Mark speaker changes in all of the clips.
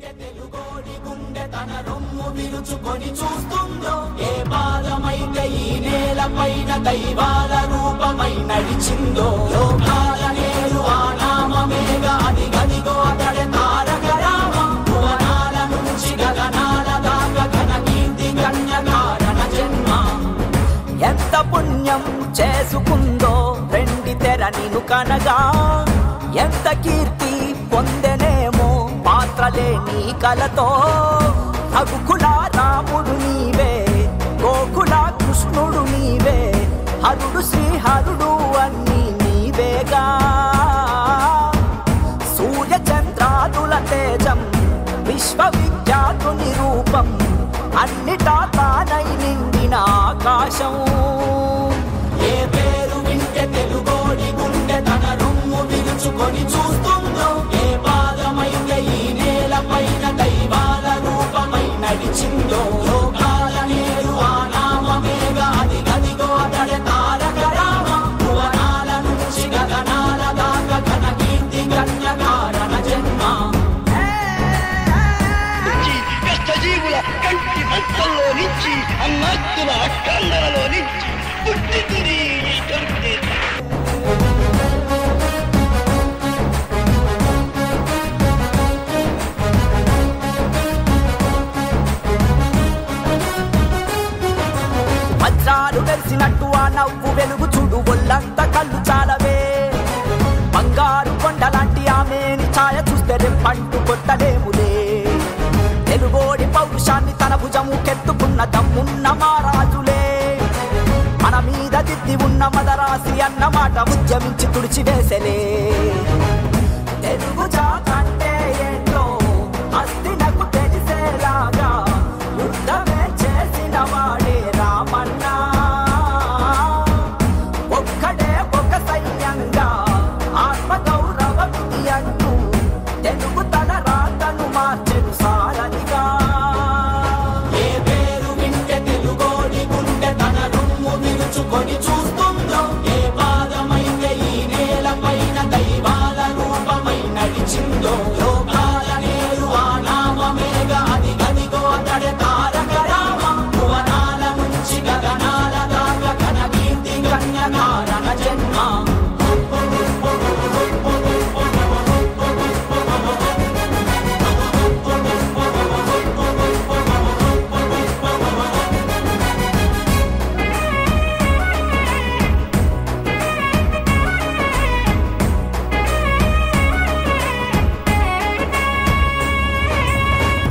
Speaker 1: తెలుగోడి గుండె తన రొమ్ము విరుచుకొని చూస్తుందో, ఏ పాదమైతే ఈ నేలపైన దైవాల రూపమై నడిచిందో, లోకాల నేరు ఆ నామమేగా అది గదిగో అతడే తారక రామం. భువనాల నుంచి గగనాల దాకా ఘన కీర్తి కన్య కారణ జన్మ. ఎంత పుణ్యం చేసుకుందో వెండి తెర నిన్ను కనగా, ఎంత కీర్తి పొందెనేమో పాత్రలే నీ కలతో. రఘుకుల రాముడు నీవే, గోకుల కృష్ణుడు నీవే, హరుడు శ్రీహరుడు అన్నీ నీవేగా. సూర్య చంద్రాదుల తేజం విశ్వవిఖ్యాతుని రూపం, అన్నిటా తానై నిండిన ఆకాశం. ఏ పేరు వింటే తెలుగోడి గుండె తన రొమ్ము విరుచుకొని చూస్తుందో, ఏ పాదమైతే ఈ నేలపైన దైవాల రూపమై నడిచిందో, లోకాల నేరు ఆ నామమేగా అది గదిగో అతడే తారక రామం. భువనాల నుంచి గగనాల దాకా ఘన కీర్తి కన్య కారణ జన్మ.
Speaker 2: కష్టజీవుల కంటి భక్తుల్లో నుంచి అన్నాత్తుల అక్కందరలో నుంచి పుట్టింది ఈ కరుణే.
Speaker 1: వజ్రాలు వెలిసినట్టు ఆ నవ్వు వెలుగు చూడు, ఒళ్ళంత కళ్ళు చాలవే. బంగారు కొండలాంటి ఆమెని ఛాయ చూస్తే రెప్పంటూ కొట్టలేములే. తెలుగోడి పౌరుషాన్ని తన భుజము కెత్తుకున్న దమ్మున్న మారాజులే. మన మీద దిద్ది ఉన్న మదరాసి అన్నమాట ఉద్యమించి తుడిచివేసలే. తెలుగు జాతంటే ఏంటో అస్తినకు తెలిసేలాగా యుద్ధమే చేసిన వాడే రామన్నా. ఒక్కడే ఒక సైన్యంగా ఆత్మగౌరవ విధి అంటూ తెలుగు తన రాతను మార్చెను సారథిగా. ఏ పేరు వింటే తెలుగోడి గుండె తన రొమ్ము విరుచుకొని చూస్తుందో, ఏ పాదమైతే ఈ నేలపైన దైవాల రూపమై నడిచిందో, లోకాల నేరు ఆ నామమేగా అది గదిగో అతడే తారక రామం. భువనాల నుంచి గగనాల దాకా ఘన కీర్తి కన్య కారణ జన్మ.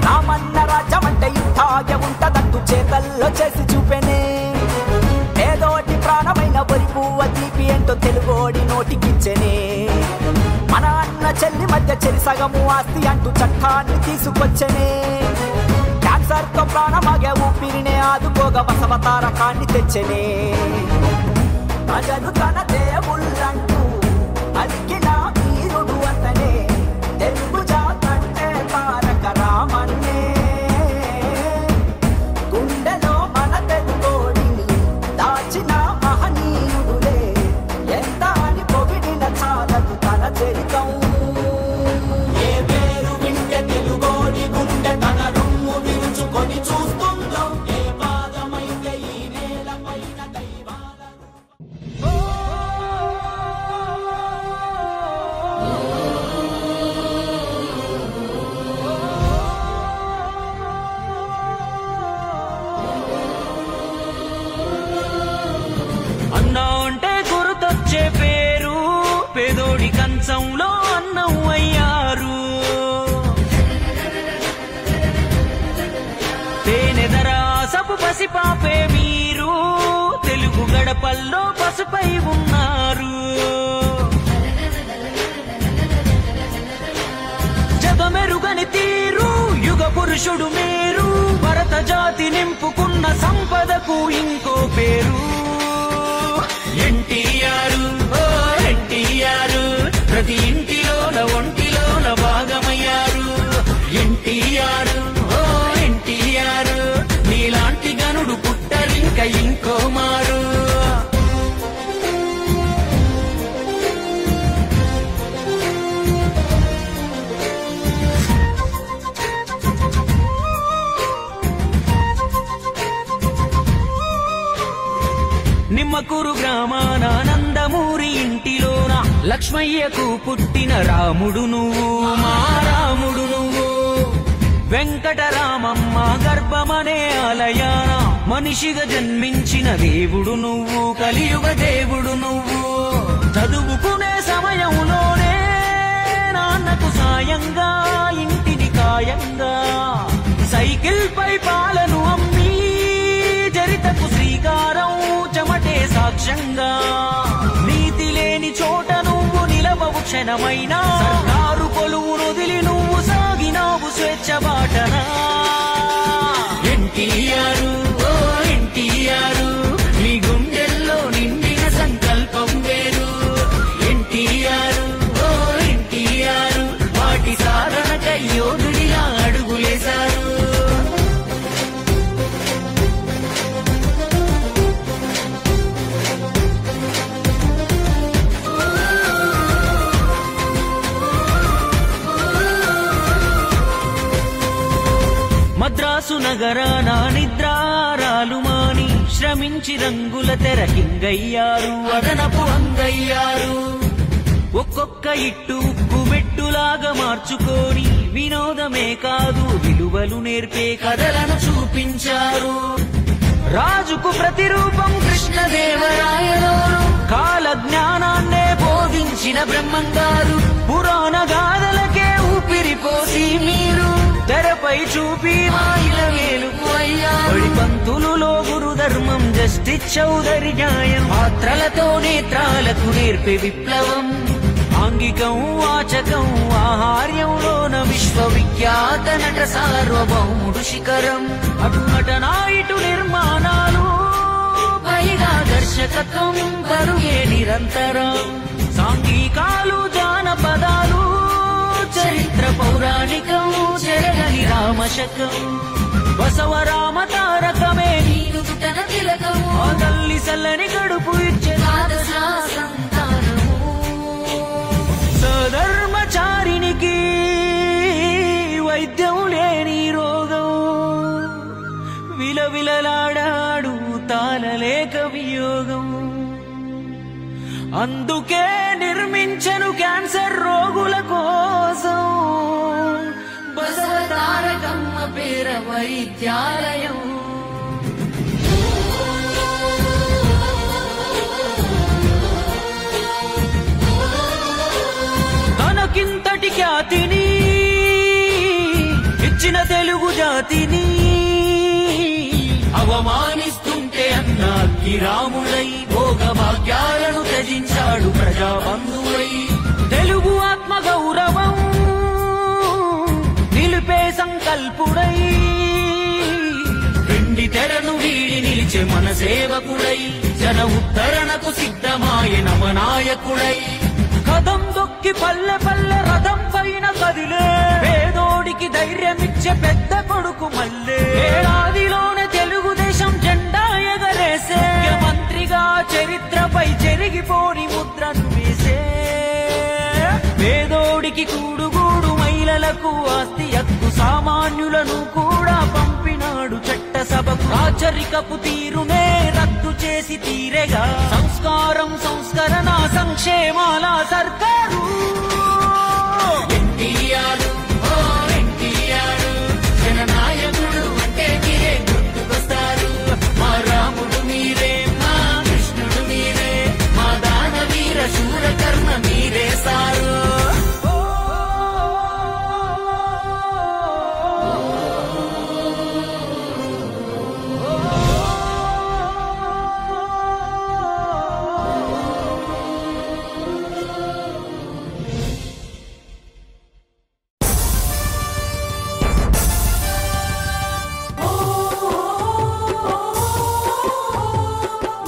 Speaker 1: రామన్న రాజ్యమంటే ఇట్టాగే ఉంటదంటూ చేతల్లో చేసి చూపెనే. ఏదోటి ప్రాణమైన వరి పువ్వ తీపి ఏంటో తెలుగోడి నోటికిచ్చెనే. మన అన్న చెల్లి మధ్య చెరి సగము ఆస్తి అంటూ చట్టాన్ని తీసుకొచ్చనే. క్యాన్సర్ తో ప్రాణమాగే ఊపిరినే ఆదుకోగా బసవతారకాన్ని తెచ్చనే. ప్రజలు తన దేవుళ్ళంటూ అలికిన వీరుడు అతనే, తెలుగు జాతంటే తారక రామన్నే. గుండెలో మన తెలుగోడిని దాచిన మహనీయుడులే, ఎంత అని పొగిడిన చాలదు తన చరితం. ఏ పేరు వింటే తెలుగోడి గుండె తన రొమ్ము విరుచుకొని చూస్తుందో, ఏ పాదమైతే ఈ నేలపైన దైవాల
Speaker 3: అన్నా అంటే గుర్తొచ్చే పేరు, పేదోడి కంచంలో అన్నం అయ్యారు. తేనెదర సపు పసిపాపే మీరు, తెలుగు గడపల్లో పసుపై ఉన్నారు. జగమెరుగని తీరు యుగ పురుషుడు మీరు, భరత జాతి నింపుకున్న సంపదకు ఇంకో పేరు. ఎన్టీఆర్, ఓ ఎన్టీఆర్, ప్రతి ఇంటిలోన ఒంటిలోన భాగమయ్యారు. ఎన్టీఆర్, ఓ ఎన్టీఆర్, నీలాంటి గనుడు పుట్టరింక ఇంకో మారు. లక్ష్మయ్యకు పుట్టిన రాముడు నువ్వు, మా రాముడు నువ్వు. వెంకటరామమ్మ గర్భమనే ఆలయాన మనిషిగా జన్మించిన దేవుడు నువ్వు, కలియుగ దేవుడు నువ్వు. చదువుకునే సమయంలోనే నాన్నకు సాయంగా ఇంటిని కాయంగా సైకిల్ పై పాలను అమ్మి చరితకు శ్రీకారం చెమటే సాక్ష్యంగా. నీతి లేని చోట నువ్వు నిలవవు క్షణమైనా, సర్కారు కొలువును వదిలి నువ్వు సాగినావు స్వేచ్ఛ బాటనా. ఎన్టీఆర్ ఓ ఎన్టీఆర్, నీ గుండెల్లో నిండిన సంకల్పం వేరు. ఎన్టీఆర్ ఓ ఎన్టీఆర్, వాటి సాధనకై యోధుడిలా అడుగులేశారు. మద్రాసు నగరాన నిద్రారాలు మాని శ్రమించి రంగుల తెరకింగయ్యారు, అదనపు అంగయ్యారు. ఒక్కొక్క ఇట్టు ఉక్కు మెట్టులాగా మార్చుకొని వినోదమే కాదు విలువలు నేర్పే కథలను చూపించారు. రాజుకు ప్రతిరూపం కృష్ణదేవరాయలు, కాల జ్ఞానాన్నే బోధించిన బ్రహ్మంగారు. పురాణ గాథలకే ఊపిరిపోసి మీరు తెరపై చూపి మాయిల వేలుకు అయ్యారు. పంతులులో గురు ధర్మం, జస్టిస్ చౌదరి న్యాయం, పాత్రలతో నేత్రాలకు నేర్పే విప్లవం. ఆంగికం వాచకం ఆహార్యంలోన విశ్వవిఖ్యాత నట సార్వభౌముడు శిఖరం. అటు నటనా ఇటు నిర్మాణాలు, పైగా దర్శకత్వం బరుగే నిరంతరం. సాంఘికాలు జానపదాలు, చరిత్ర పౌరాణికం చెరగని రామశకం. బసవరామ తారకమే నీరు పుట్టన తిలకము, ఆ తల్లి సల్లని గడుపు ఇచ్చే సంతానము. సధర్మచారినికి వైద్యం లేని రోగం, విలవిలలాడాడు తాళలేక వియోగం. అందుకే నిర్మించను క్యాన్సర్ రోగుల కోసం బసవ తారకమ్మ పేర వైద్యాలయం. తనకింతటి ఖ్యాతిని ఇచ్చిన తెలుగు జాతిని అవమానిస్తుంటే అన్నాకి రాముడై భోగ భాగ్యాలను త్యజించాడు ప్రజాబంధువై. తెలుగు ఆత్మ గౌరవం నిలిపే సంకల్పుడై, వెండి తెరను వీడి నిలిచే మన సేవకుడై, జన ఉద్ధరణకు సిద్ధమాయ నవనాయకుడై. కదం దొక్కి పల్లె పల్లె రథం పైన కదిలే పేదోడికి ధైర్యమిచ్చే పెద్ద కొడుకు మల్లే. ఏడాదిలోనే తెలుగుదేశం జెండా ఎగరేసే మంత్రిగా చరిత్రపై చెరిగిపోని ముద్రను వేసే. పేదోడికి కూడుగూడు, మహిళలకు ఆస్తి హక్కు, సామాన్యులను కూడా పంపినాడు చట్టసభకు. రాచరికపు తీరునే రద్దు చేసి తీరేగా సంస్కారం సంస్కరణ సంక్షేమాల సర్కారు. ఎన్టీఆర్ ఓ ఎన్టీఆర్, జననాయకుడు అంటే మీరే గుర్తుకొస్తారు. మా రాముడు మీరే, మా కృష్ణుడు మీరే, మా దానవీర శూరకర్ణ మీరే సారు.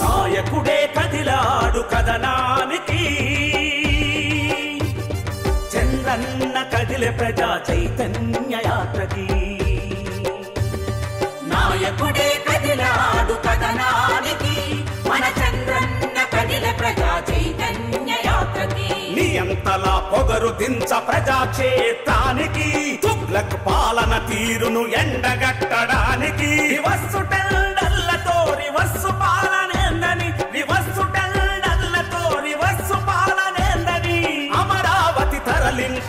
Speaker 4: నాయకుడే కదిలాడు కథనానికి, చంద్రన్న కదిలే ప్రజా చైతన్య యాత్రకి. నాయకుడే కదిలాడు కథనానికి, మన చంద్రన్న కదిలే ప్రజా చైతన్య యాత్రకి. నీ అంతలా పొగరు దించ ప్రజాక్షేత్రానికి, తుగ్లక్ పాలన తీరును ఎండగట్టడానికి. రివస్సు టెండర్లతో రివస్సు పాలనేందని, రివస్సు టెండర్లతో రివస్సు పాలనేందని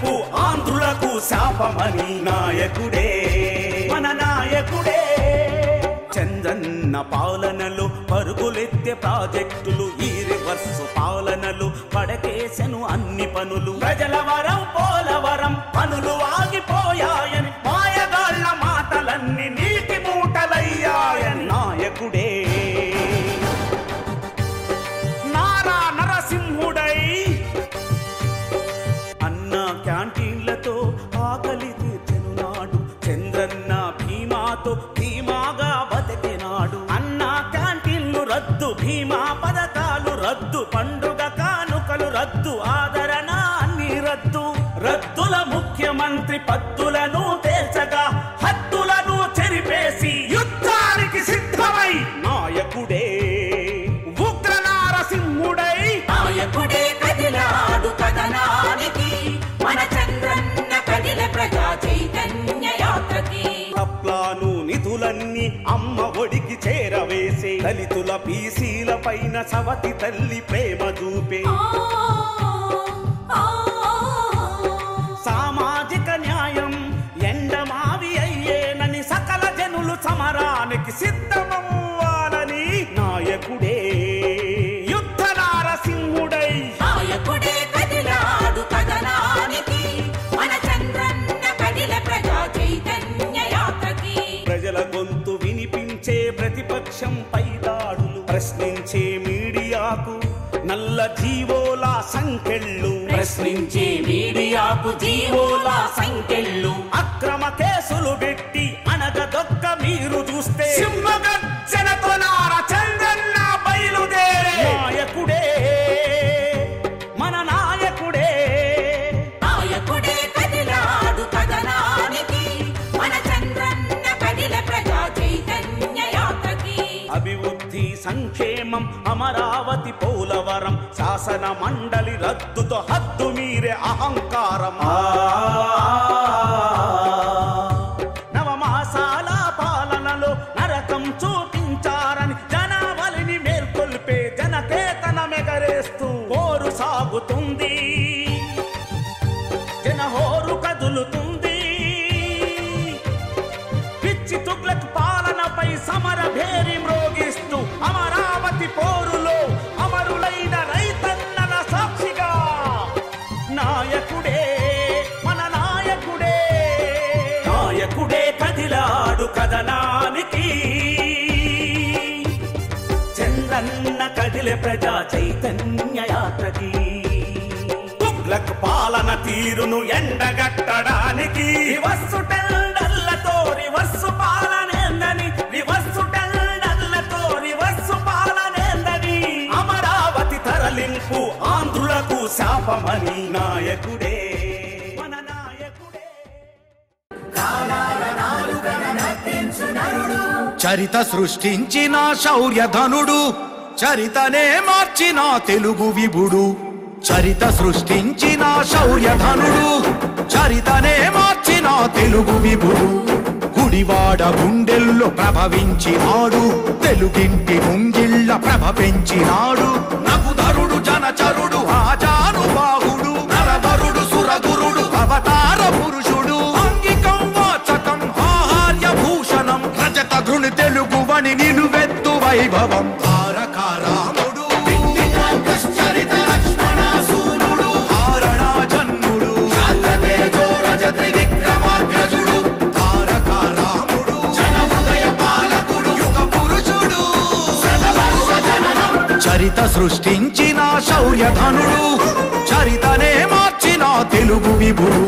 Speaker 5: తరలింపు ఆంధ్రులకు శాపమని నాయకుడే మన నాయకుడే. చంద్రన్న పాలనలో పరుగులెత్తే ప్రాజెక్టులు, ఈ రివర్సు పాలనలు పడకేసెను అన్ని పనులు. ప్రజల వరం పోలవరం పనులు ఆగిపోయాయని మాయగాళ్ల మాటలన్నీ నీటి మూటలయ్యాయని నాయకుడే నారా నరసింహుడై అన్న క్యాంటీన్లతో ఆకలి తీర్చెను నాడు. చంద్రన్న భీమాతో ధీమాగా బతికినాడు. అన్న క్యాంటీన్లు రద్దు, భీమా పథకాలు రద్దు, పండుగ కానుకలు రద్దు, ఆదరణ అన్ని రద్దు. రద్దుల ముఖ్యమంత్రి పద్దులను తేల్చగా హద్దులను చెరిపేసి యుద్ధానికి సిద్ధమై నాయకుడే ఉగ్ర నారసింహుడై
Speaker 4: నాయకుడే కదిలాడు కథనానికి, మన చంద్రన్న కదిల ప్రజా చైతన్య యాత్రకి.
Speaker 5: తప్లాను నిధులన్నీ అమ్మ ఒడికి చేరవేసే, దళితుల బీసీల పైన సవతి తల్లి ప్రేమ చూపే. సామాజిక న్యాయం ఎండమావి అయ్యేనని సకల జనులు సమరానికి సిద్ధమవ్వాలని నాయకుడే యుద్ధ నారసింహుడై
Speaker 4: నాయకుడే కదిలాడు కథనానికి, మన చంద్రన్న కదిల ప్రజా చైతన్య యాత్రకి.
Speaker 5: ప్రజల గొంతు వినిపించే ప్రతిపక్షంపై దాడులు, ప్రశ్నించే మీడియాకు నల్ల జీవోల సంకెళ్ళు,
Speaker 4: ప్రశ్నించే మీడియాకు జీవోల సంకెళ్ళు.
Speaker 5: అక్రమ కేసులు పెట్టి అనగదొక్క మీరు చూస్తే సింహగర్జనతో నార చంద్రన్న బయలుదేరే నాయకుడే మన నాయకుడే.
Speaker 4: నాయకుడే కదిలాడు కథనానికి, మన చంద్రన్న కదిల ప్రజా చైతన్య యాత్రకి.
Speaker 5: అభివృద్ధి సంక్షేమం అమరావతి పోలవరం, శాసన మండలి రద్దుతో హద్దు మీరే అహంకారం. నవమాసాల పాలనలో నరకం చూపించారని జనావళిని మేల్కొల్పే జనకేతన మెగరేస్తూ పోరు సాగుతుంది, జనహోరు కదులుతుంది. పిచ్చి తుగ్లక్ పాలనపై సమర భేరి మ్రోగిస్తూ అమరావతి పోరులో అమరులైన రైతన్నల సాక్షిగా నాయకుడే మన నాయకుడే. నాయకుడే కదిలాడు కథనానికి, చంద్రన్న కదిలే ప్రజా చైతన్య యాత్రకి. తుగ్లక్ పాలన తీరును ఎండగట్టడానికి reverse టెండర్లతో reverse పాలనేందని, reverse టెండర్లతో reverse పాలనేందని. Amaravati తరలింపు ఆంధ్రులకు శాపమని నాయకుడే మన నాయకుడే.
Speaker 6: చరిత సృష్టించిన శౌర్యధనుడు, చరితనే మార్చిన తెలుగు విభుడు. చరిత సృష్టించిన శౌర్యధనుడు, చరితనే మార్చిన తెలుగు విభుడు. గుడివాడ గుండెల్లో ప్రభవించినాడు, తెలుగింటి ముంగిళ్ళ ప్రభ పెంచినాడు. నగుధరుడు జనచరుడు ఆజానుబాహుడు, నరవరుడు సురగురుడు అవతార పురుషుడు. అంగికం వాచకం ఆహార్య భూషణం, రజత ఘృణి తెలుగువని నిలువెత్తు వైభవం. తారకారాముడు చరిత లక్ష్మణ సూనుడు, హారణా జన్ముడు రజతి విక్రమాగ్రజుడు. తారకారాముడు జన హృదయ పాలకుడు, యుగ పురుషుడు. చరిత సృష్టించిన శౌర్యధనుడు, చరితనే మార్చిన తెలుగు విభుడు.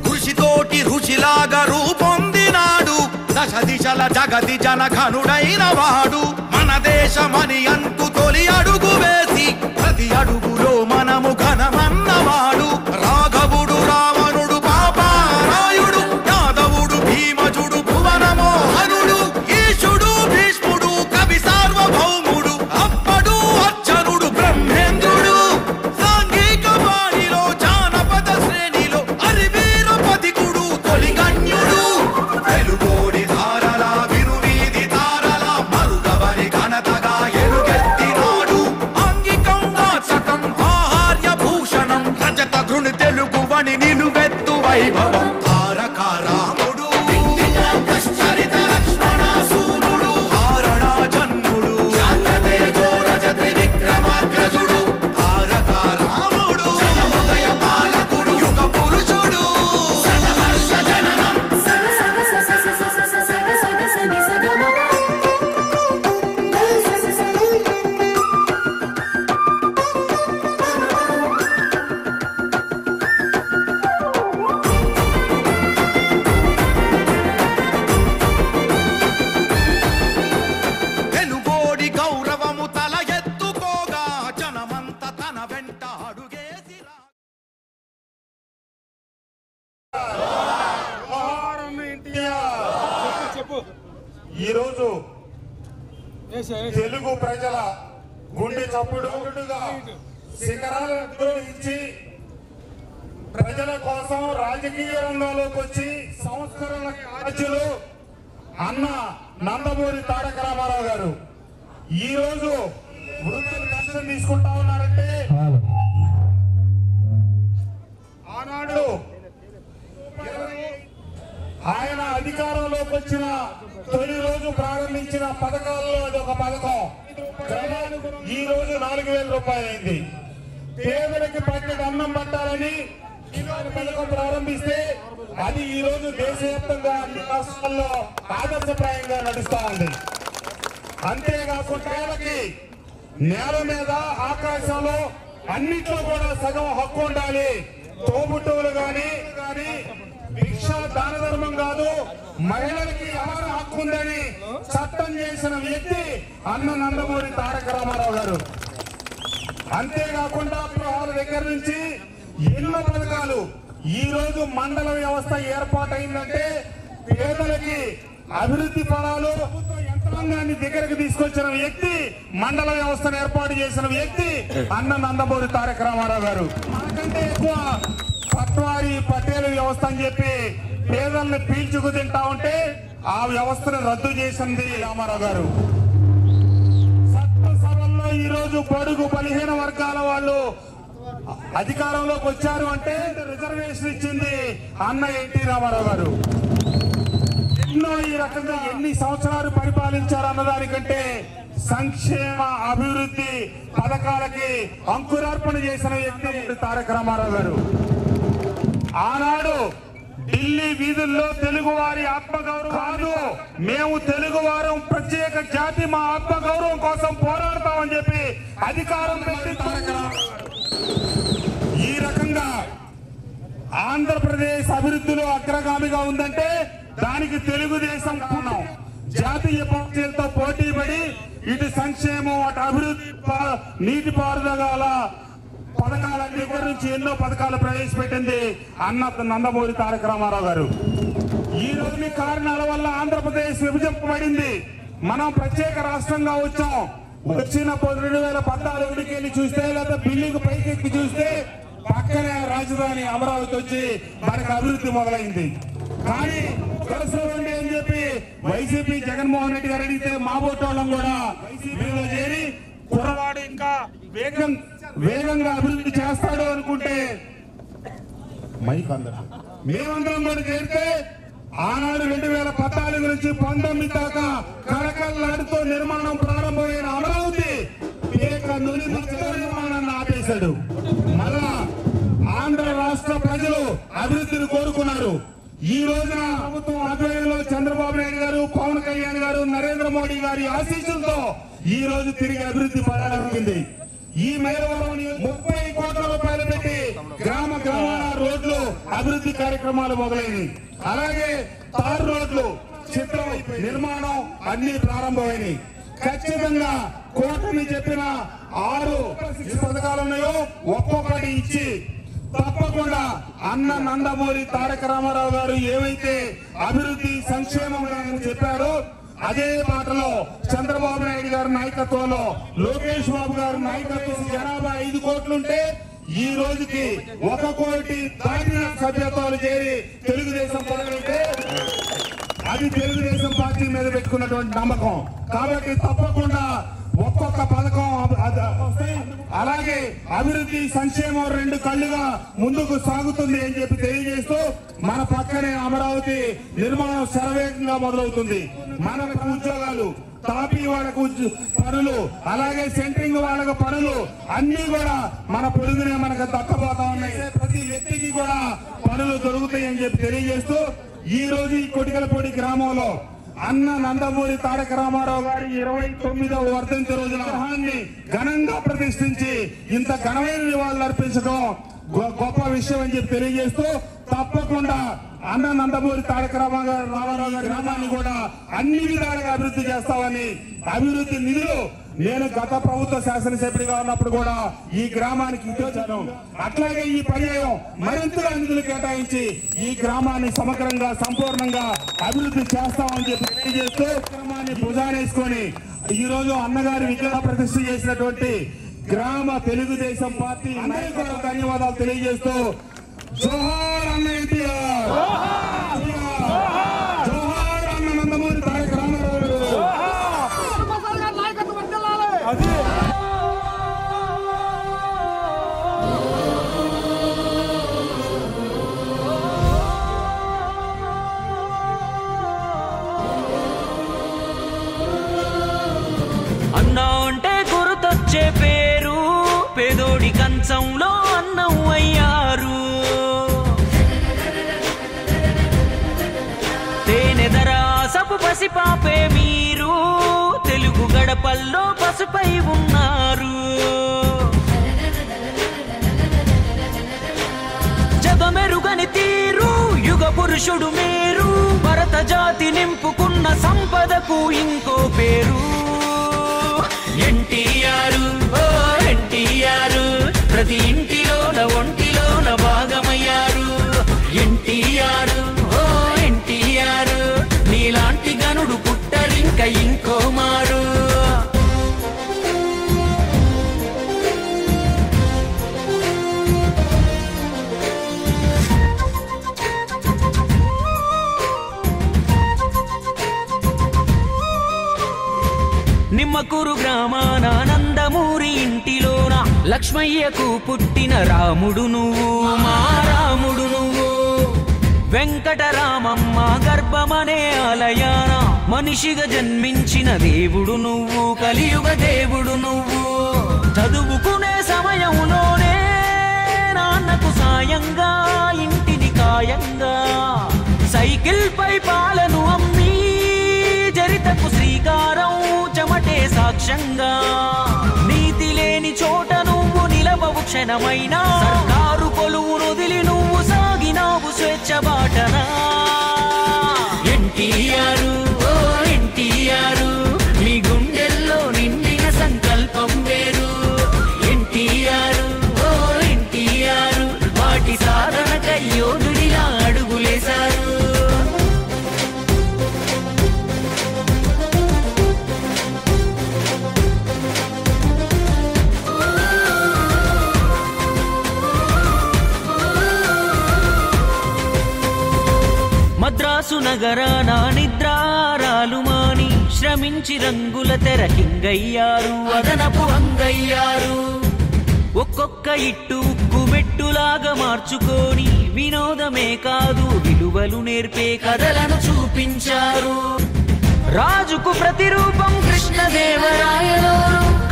Speaker 6: కృషితోటి రుచిలాగా రూపొందినాడు, దశ దిశల జగతి జనఘనుడైన వాడు. మన దేశమని అంటూ తొలి అడుగు వేసి ప్రతి అడుగులో మనము ఘనమన్నవాడు. రాఘవుడు రావణుడు పాపారాయుడు, యాదవుడు భీమజుడు భువనమోహనుడు, ఈశుడు భీష్ముడు కవి సార్వభౌముడు, అప్పడు అర్జనుడు బ్రహ్మేంద్రుడు. సాంఘిక వాణిలో జానపద శ్రేణిలో అరివీర పతికుడు తొలిగణ్యుడు. తెలుగోడి ధారలా వినువీ వైభవం తారక రాముడు చరిత లక్ష్మణ సూర్యుడు ధారణ జన్ముడు రజతి విక్రమాగ్రజుడు తారక రాముడు ఉదయ పాలకుడు యుగ పురుషుడు శతవర్ష జననం తెలుగోడి గౌరవము తల ఎత్తుకోగా జనమంత తన వెంట అడుగేసి
Speaker 7: ఈరోజు తెలుగు ప్రజల గుండె చప్పుడుగా శిఖరాలను ఇచ్చి ప్రజల కోసం రాజకీయ రంగంలోకి వచ్చి సంస్కరణ కార్యలు అన్న నందమూరి తారక రామారావు గారు ఈ రోజు వృద్ధులు పెన్షన్ తీసుకుంటా ఉన్నారంటే ఆనాడు ఆయన అధికారంలోకి వచ్చిన తొలి రోజు ప్రారంభించిన పథకాల్లో అది ఒక పథకం. ఈ రోజు 4,000 రూపాయలు అయింది. పేదలకి పట్టెడు అన్నం పట్టాలని పథకం ప్రారంభిస్తే అది ఈ రోజు దేశవ్యాప్తంగా అన్ని రాష్ట్రాల్లో ఆదర్శప్రాయంగా నడుస్తా ఉంది. అంతేకాకుండా నేల మీద ఆకాశంలో అన్నిట్లో కూడా సగం హక్కు ఉండాలి. తోబుట్టువులు గాని భిక్ష దాన ధర్మం కాదు, మహిళలకి ఎవరి హక్కు ఉందని చట్టం చేసిన వ్యక్తి అన్న నందమూరి తారక రామారావు గారు. అంతేకాకుండా గృహాల దగ్గర నుంచి ఎన్నో పథకాలు. ఈ రోజు మండల వ్యవస్థ ఏర్పాటైందంటే పేదలకి అభివృద్ధి ఫలాలు యంత్రాంగాన్ని దగ్గరకు తీసుకొచ్చిన వ్యక్తి, మండల వ్యవస్థను ఏర్పాటు చేసిన వ్యక్తి అన్న నందమూరి తారక రామారావు గారు. మనకంటే ఎక్కువ పట్వారీ పటేల్ వ్యవస్థ అని చెప్పి పేదల్ని పీల్చుకు తింటా ఉంటే ఆ వ్యవస్థను రద్దు చేసింది రామారావు గారు. చట్టసభల్లో ఈ రోజు బడుగు బలహీన వర్గాల వాళ్ళు అధికారంలోకి వచ్చారు అంటే రిజర్వేషన్ ఇచ్చింది అన్న ఎన్టీ రామారావు గారు. ఎన్నో ఈ రకంగా ఎన్ని సంవత్సరాలు పరిపాలించారు అన్నదానికంటే సంక్షేమ అభివృద్ధి పథకాలకి అంకురార్పణ చేసిన వ్యక్తి తారక రామారావు గారు. ఆనాడు ఢిల్లీ వీధుల్లో తెలుగు వారి ఆత్మగౌరవం కాదు, మేము తెలుగు వారం ప్రత్యేక జాతి, మా ఆత్మగౌరవం కోసం పోరాడతామని చెప్పి అధికారం పెట్టి ఈ రకంగా ఆంధ్రప్రదేశ్ అభివృద్ధిలో అగ్రగామిగా ఉందంటే దానికి తెలుగుదేశం కారణం. జాతీయ పార్టీలతో పోటీ పడి ఇటు సంక్షేమం అటు అభివృద్ధి నీటిపారుదల పథకాల దగ్గర నుంచి ఎన్నో పథకాలు ప్రవేశపెట్టింది అన్న నందమూరి తారక రామారావు గారు. ఈ రోజు కారణాల వల్ల ఆంధ్రప్రదేశ్ విభజింపబడింది. మనం ప్రత్యేక రాష్ట్రంగా వచ్చాం. వచ్చిన 2014 వెళ్ళి చూస్తే లేదా బిల్లుకు పైకెక్కి చూస్తే పక్కనే రాజధాని అమరావతి వచ్చి మనకు అభివృద్ధి మొదలైంది. కానీ తెలుసుకోండి అని చెప్పి వైసీపీ జగన్మోహన్ రెడ్డి గారు అడిగితే మా బోటోళ్ళం కూడా వైసీపీలో చేరి కుర్రవాడు ఇంకా వేగంగా అభివృద్ధి చేస్తాడు అనుకుంటే మేమందరం కూడా చేరితే ఆనాడు 2014 నుంచి 19 దాకా కళకళలాడుతూ నిర్మాణం ప్రారంభమైన అమరావతి నిర్మాణాన్ని ఆపేశాడు. మళ్ళా ఆంధ్ర రాష్ట్ర ప్రజలు అభివృద్ధిని కోరుకున్నారు. ఈ రోజున ప్రభుత్వం ఆధ్వర్యంలో చంద్రబాబు నాయుడు గారు, పవన్ కళ్యాణ్ గారు, నరేంద్ర మోడీ గారి ఆశీస్సులతో ఈ రోజు తిరిగి అభివృద్ధి ప్రారంభించింది. ఈ మేరవరం 30 కోట్ల రూపాయలు పెట్టి గ్రామాల రోడ్లు అభివృద్ధి కార్యక్రమాలు మొదలైనవి. అలాగే తార్ రోడ్లు చిత్రం నిర్మాణం అన్ని ప్రారంభమైనవి. ఖచ్చితంగా కోటమి చెప్పిన 6 పథకాలు ఉన్నాయో ఒక్కొక్కటి ఇచ్చి తప్పకుండా అన్న నందమూరి తారక రామారావు గారు ఏవైతే అభివృద్ధి సంక్షేమం చెప్పారో అదే మాటలో చంద్రబాబు నాయుడు గారి నాయకత్వంలో, లోకేష్ బాబు గారి నాయకత్వం జనాభా 5 కోట్లుంటే ఈ రోజుకి 1 కోటి దాటిన సభ్యత్వాలు చేరి తెలుగుదేశం పొందగలిగితే అది తెలుగుదేశం పార్టీ మీద పెట్టుకున్నటువంటి నమ్మకం. కాబట్టి తప్పకుండా ఒక్కొక్క పథకం అలాగే అభివృద్ధి సంక్షేమం రెండు కళ్ళుగా ముందుకు సాగుతుంది అని చెప్పి తెలియజేస్తూ మన పక్కనే అమరావతి నిర్మాణం శరవేగంగా మొదలవుతుంది. మనకు ఉద్యోగాలు, తాపీ వాళ్ళకు పనులు, అలాగే సెంట్రింగ్ వాళ్ళకు పనులు అన్ని కూడా మన పొరుగునే మనకు దక్కబోతా ఉన్నాయి. ప్రతి వ్యక్తికి కూడా పనులు దొరుకుతాయి అని చెప్పి తెలియజేస్తూ ఈ రోజు ఈ కొటికలపూడి గ్రామంలో అన్న నందమూరి తారక రామారావు గారి 29వ వర్ధంతి రోజున విగ్రహాన్ని ఘనంగా ప్రతిష్ఠించి ఇంత ఘనమైన నివాళులు అర్పించడం గొప్ప విషయం అని చెప్పి తెలియజేస్తూ తప్పకుండా అన్న నందమూరి తారక రామారావు గారి గ్రామాన్ని కూడా అన్ని విధాలుగా అభివృద్ధి చేస్తామని, అభివృద్ధి నిధులు నేను గత ప్రభుత్వ శాసనసభ్యుడిగా ఉన్నప్పుడు కూడా ఈ గ్రామానికి ఇచ్చాను. అట్లాగే ఈ పర్యాయం మరింతగా నిధులు కేటాయించి ఈ గ్రామాన్ని సమగ్రంగా సంపూర్ణంగా అభివృద్ధి చేస్తామని చెప్పి తెలియజేస్తూ గ్రామాన్ని భుజానేసుకొని ఈ రోజు అన్నగారి విగ్రహ ప్రతిష్ఠ చేసినటువంటి గ్రామ తెలుగుదేశం పార్టీ అందరికీ కూడా ధన్యవాదాలు తెలియజేస్తూ జోహార్ అన్న ఎన్టీఆర్, జోహార్ అన్న నందమూరి తారక రామారావు.
Speaker 3: అన్నా అంటే గుర్తొచ్చే పేరు, పేదోడి కంచంలో అన్నం అయ్యారు. తేనెదరాసపు పసిపాపే మీరు, తెలుగు గడపల్లో పసుపై ఉన్నారు. జగమెరుగని తీరు, యుగ పురుషుడు మీరు, భరత జాతి నింపుకున్న సంపదకు ఇంకో పేరు. ఎన్టీఆర్, ఓ ఎన్టీఆర్, ప్రతి ఇంటిలోన ఒంటిలోన భాగమయ్యారు. ఎన్టీఆర్, ఓ ఎన్టీఆర్, నీలాంటి గనుడు పుట్టరింక ఇంకో మారు. నిమ్మకూరు గ్రామాన నందమూరి ఇంటిలోన లక్ష్మయ్యకు పుట్టిన రాముడు నువ్వు, మా రాముడు నువ్వు. వెంకటరామమ్మ గర్భమనే ఆలయాన మనిషిగా జన్మించిన దేవుడు నువ్వు, కలియుగ దేవుడు నువ్వు. చదువుకునే సమయంలోనే నాన్నకు సాయంగా ఇంటిని కాయంగా సైకిల్ పై పాలను అమ్మి చరితకు శ్రీకారం చెమటే సాక్ష్యంగా. నీతి లేని చోట నువ్వు నిలవవు క్షణమైనా, సర్కారు కొలువును వదిలి నువ్వు సాగినావు స్వేచ్ఛ బాటనా. ఎన్టీఆర్, ఓ ఎన్టీఆర్, మీ గుండెల్లో నిండిన సంకల్పం వేరు. ఎన్టీఆర్, ఓ ఎన్టీఆర్, వాటి సాధనకై యోధుడిలా అడుగులేశారు. మద్రాసు నగరాన నిద్రారాలు మాని శ్రమించి రంగుల తెరకింగయ్యారు, అదనపు అంగయ్యారు. ఒక్కొక్క ఇట్టు ఉక్కు మెట్టులాగా మార్చుకొని వినోదమే కాదు విలువలు నేర్పే కథలను చూపించారు. రాజుకు ప్రతిరూపం కృష్ణదేవరాయలు,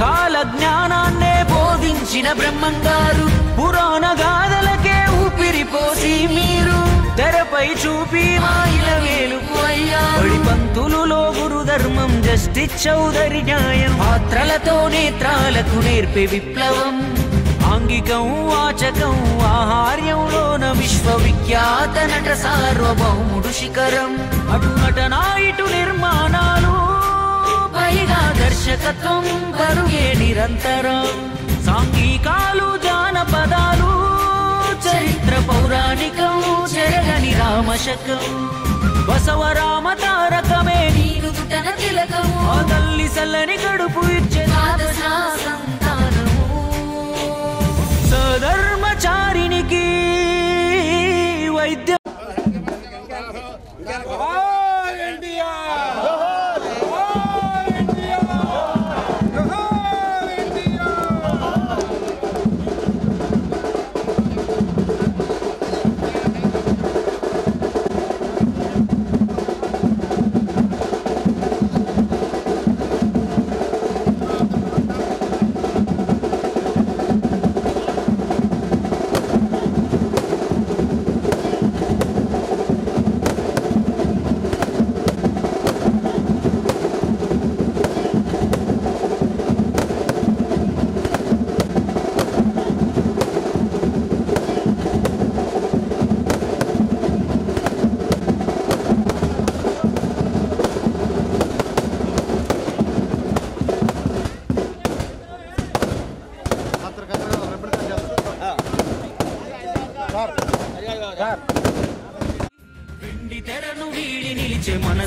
Speaker 3: కాల జ్ఞానాన్నే బోధించిన బ్రహ్మంగారు. పురాణ గాథలకే ఊపిరిపోసి మీరు తెరపై చూపి మాయిల వేలుకు అయ్యారు. పంతులులో గురు ధర్మం, జస్టిస్ చౌదరి న్యాయం, పాత్రలతో నేత్రాలకు నేర్పే విప్లవం. ఆంగికం వాచకం ఆహార్యంలోన విశ్వవిఖ్యాత నట సార్వభౌముడు శిఖరం. అటు నటనా ఇటు నిర్మాణాలు, పైగా దర్శకత్వం బరుగే నిరంతరం. సాంఘికాలు జానపదాలు, చరిత్ర పౌరాణికం, చెరగని రామశకం. బసవరామ తారకమే నీరు తుటన తిలకము, ఆ తల్లి సల్లని కడుపు ఇచ్చే సంతానము. సధర్మచారినికి వైద్య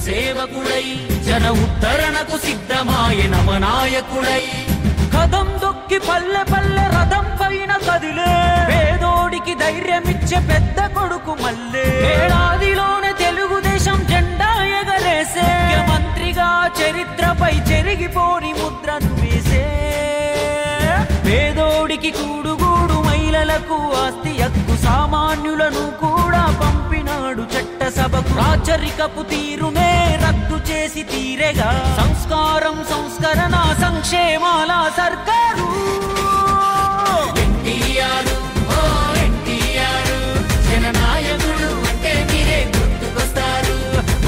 Speaker 3: సేవకుడై జన ఉద్ధరణకు సిద్ధమాయ నవనాయకుడై కదం దొక్కి పల్లె పల్లె రథం పైన కదిలే పేదోడికి ధైర్యమిచ్చే పెద్ద కొడుకు మల్లే ఏడాదిలోనే తెలుగుదేశం జెండా ఎగరేసే మంత్రిగా చరిత్రపై చెరిగిపోని ముద్రను వేసే పేదోడికి కూడుగూడు మహిళలకు ఆస్తి హక్కు సామాన్యులను కూడా పంపినాడు చట్టసభకు రాచరికపు తీరునే రద్దు చేసి తీరేగా సంస్కారం సంస్కరణ సంక్షేమాల సర్కారు ఎన్టీఆర్ ఓ ఎన్టీఆర్ జననాయకుడు అంటే మీరే గుర్తుకొస్తారు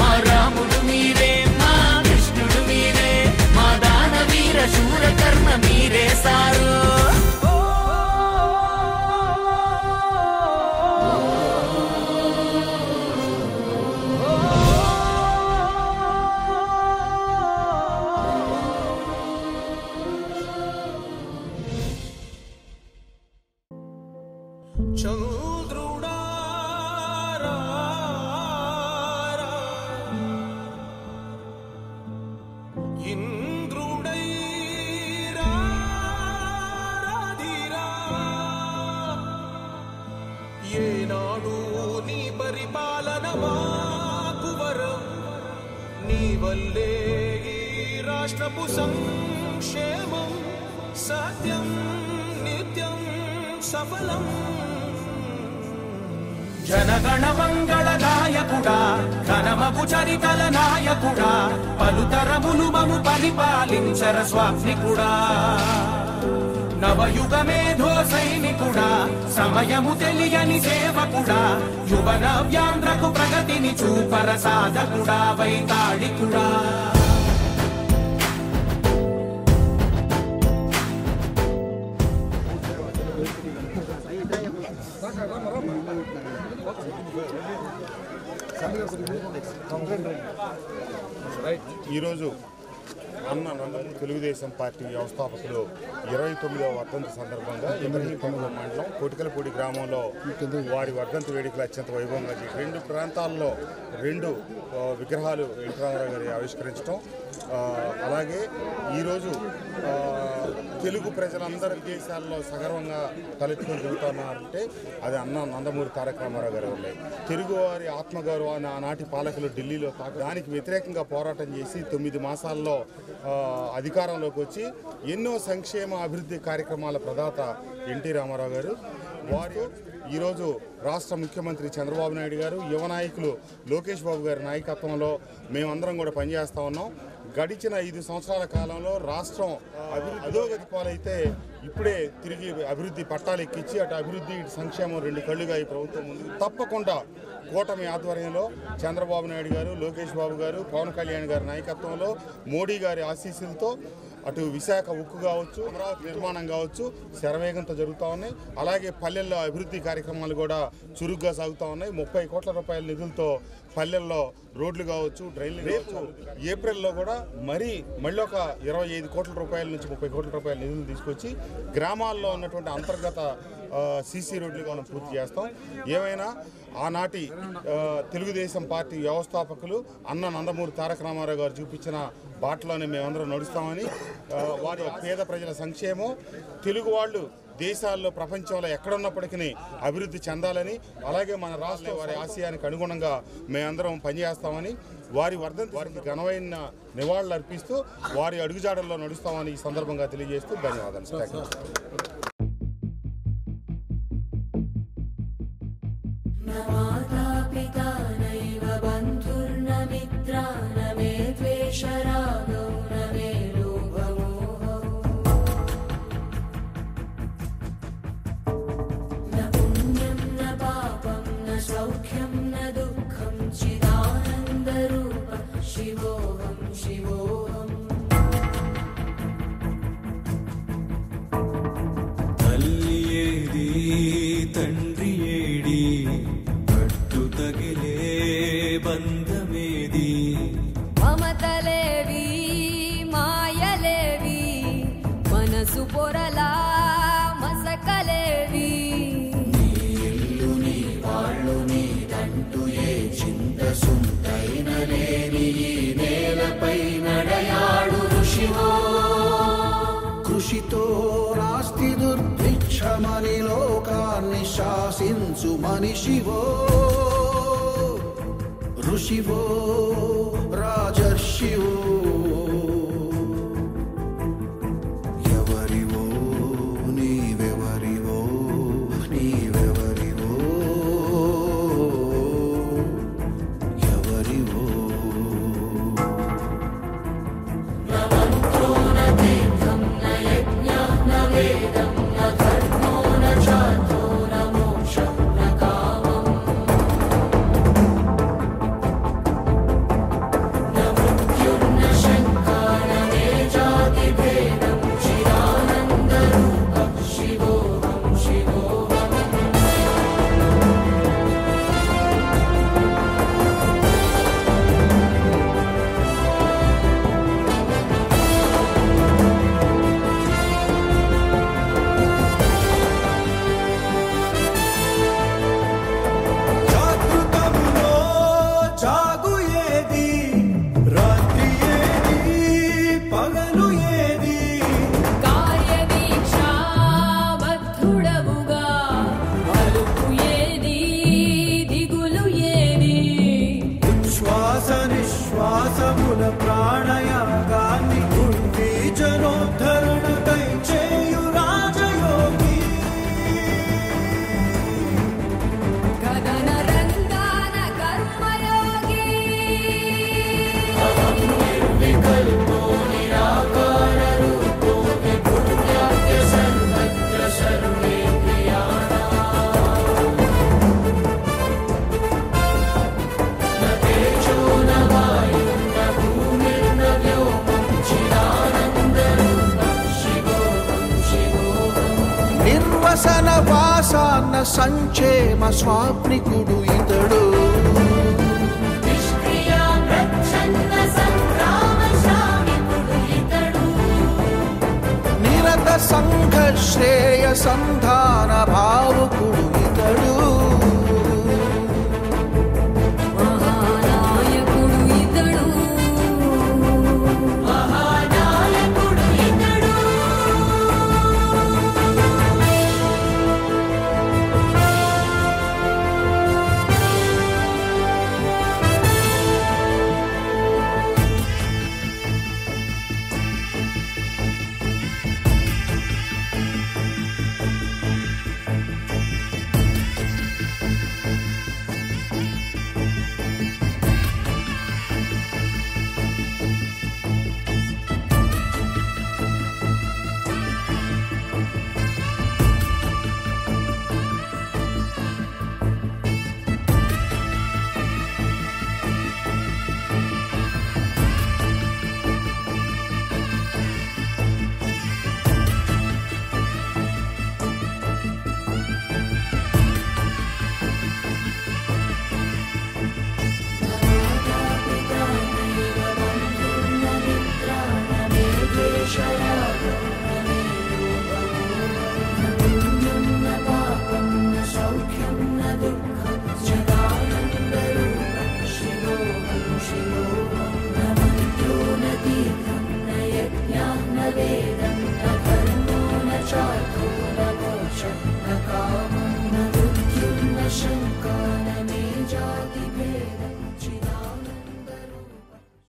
Speaker 3: మా రాముడు మీరే మా కృష్ణుడు మీరే మా దానవీర శూరకర్ణ మీరే సారు
Speaker 6: ఏనాడు నీ పరిపాలన మాకు వరం నీ వల్లే ఈ రాష్ట్రపు సంక్షేమం సత్యం నిత్యం సఫలం జనగణ మంగళ నాయకుడా ఘనమగు చరితల నాయకుడా పలుతరములు మము పరిపాలించర స్వామికుడా నవయుగ మేధో సైనికుడా సమయము తెలియని సేవకుడా యువన వ్యాంధ్రకు ప్రగతిని చూపర సాధకుడా వైతాళికుడా
Speaker 7: ఈరోజు అన్న నందమూరి తెలుగుదేశం పార్టీ వ్యవస్థాపకులు 29వ వర్ధంతి సందర్భంగా ఇబ్రహీంపట్నం మండలం కోటికలపూడి గ్రామంలో వారి వర్ధంతి వేడుకలు అత్యంత వైభవంగా రెండు ప్రాంతాల్లో రెండు విగ్రహాలు ఎన్టీ రామారావు గారి ఆవిష్కరించడం అలాగే ఈరోజు తెలుగు ప్రజలందరి దేశాల్లో సగర్వంగా తలెత్తుకొని తిరుగుతున్నారంటే అది అన్న నందమూరి తారక రామారావు గారు ఉన్నాయి. తెలుగువారి ఆత్మగౌరవాన్ని ఆనాటి పాలకులు ఢిల్లీలో దానికి వ్యతిరేకంగా పోరాటం చేసి 9 మాసాల్లో అధికారంలోకి వచ్చి ఎన్నో సంక్షేమ అభివృద్ధి కార్యక్రమాల ప్రదాత ఎన్టీ రామారావు గారు. వారు ఈరోజు రాష్ట్ర ముఖ్యమంత్రి చంద్రబాబు నాయుడు గారు, యువ నాయకులు లోకేష్ బాబు గారి నాయకత్వంలో మేమందరం కూడా పనిచేస్తూ ఉన్నాం. గడిచిన 5 సంవత్సరాల కాలంలో రాష్ట్రం అధోగతి పాలైతే ఇప్పుడే తిరిగి అభివృద్ధి పట్టాలు ఎక్కించి అటు అభివృద్ధి ఇటు సంక్షేమం రెండు కళ్ళుగా ఈ ప్రభుత్వం ముందు తప్పకుండా కూటమి ఆధ్వర్యంలో చంద్రబాబు నాయుడు గారు, లోకేష్ బాబు గారు, పవన్ కళ్యాణ్ గారి నాయకత్వంలో మోడీ గారి ఆశీస్సులతో అటు విశాఖ ఉక్కు కావచ్చు, అమరావతి నిర్మాణం కావచ్చు శరవేగంతో జరుగుతూ ఉన్నాయి. అలాగే పల్లెల్లో అభివృద్ధి కార్యక్రమాలు కూడా చురుగ్గా సాగుతూ ఉన్నాయి. 30 కోట్ల రూపాయల నిధులతో పల్లెల్లో రోడ్లు కావచ్చు, డ్రైన్లు కావచ్చు. ఏప్రిల్లో కూడా మళ్ళీ ఒక 25 కోట్ల రూపాయల నుంచి 30 కోట్ల రూపాయల నిధులు తీసుకొచ్చి గ్రామాల్లో ఉన్నటువంటి అంతర్గత సీసీ రోడ్లు మనం పూర్తి చేస్తాం. ఏమైనా ఆనాటి తెలుగుదేశం పార్టీ వ్యవస్థాపకులు అన్న నందమూరి తారక రామారావు గారు చూపించిన బాటలోనే మేమందరం నడుస్తామని, వారి పేద ప్రజల సంక్షేమం, తెలుగు వాళ్ళు దేశాల్లో ప్రపంచంలో ఎక్కడున్నప్పటికీ అభివృద్ధి చెందాలని, అలాగే మన రాష్ట్రం వారి ఆశయానికి అనుగుణంగా మేమందరం పనిచేస్తామని, వారికి ఘనమైన నివాళులు అర్పిస్తూ వారి అడుగుజాడల్లో నడుస్తామని ఈ సందర్భంగా తెలియజేస్తూ ధన్యవాదాలు.
Speaker 3: తండ్రి ఏడి పట్టు తగిలే బంధమేది,
Speaker 8: మమతలేవి మాయలేవి మనసు పొరలా మసకలేవి,
Speaker 6: నీ ఇల్లు నీ వాళ్ళు నీ దంటు ఏ చింత సుంతైన లేని ఈ నేలపై నడయాడు ఋషివో కృషితో నాస్తి దుర్భిక్షమని లోకాన్ని శాసించు మనిషివో ఋషివో రాజర్షివో ఎవరివో నీవెవరివో నీవెవరివో ఎవరివో ప్రాణయాగాన్ని గుండి జనోద్ధరణకై చేయు రాజయోగి
Speaker 8: కదన రంగాన కర్మయోగి
Speaker 6: నిర్వికల్పో నిరాకార రూపో విపుణ్యాఖ్య సర్వత్ర సర్వేంద్రియాణా న తేజో న వాయు నిర్వసన వాసాన్న సంక్షేమ స్వాప్నికుడు ఇతడు నిరత సంఘ శ్రేయ సంధాన భావుకుడు ఇతడు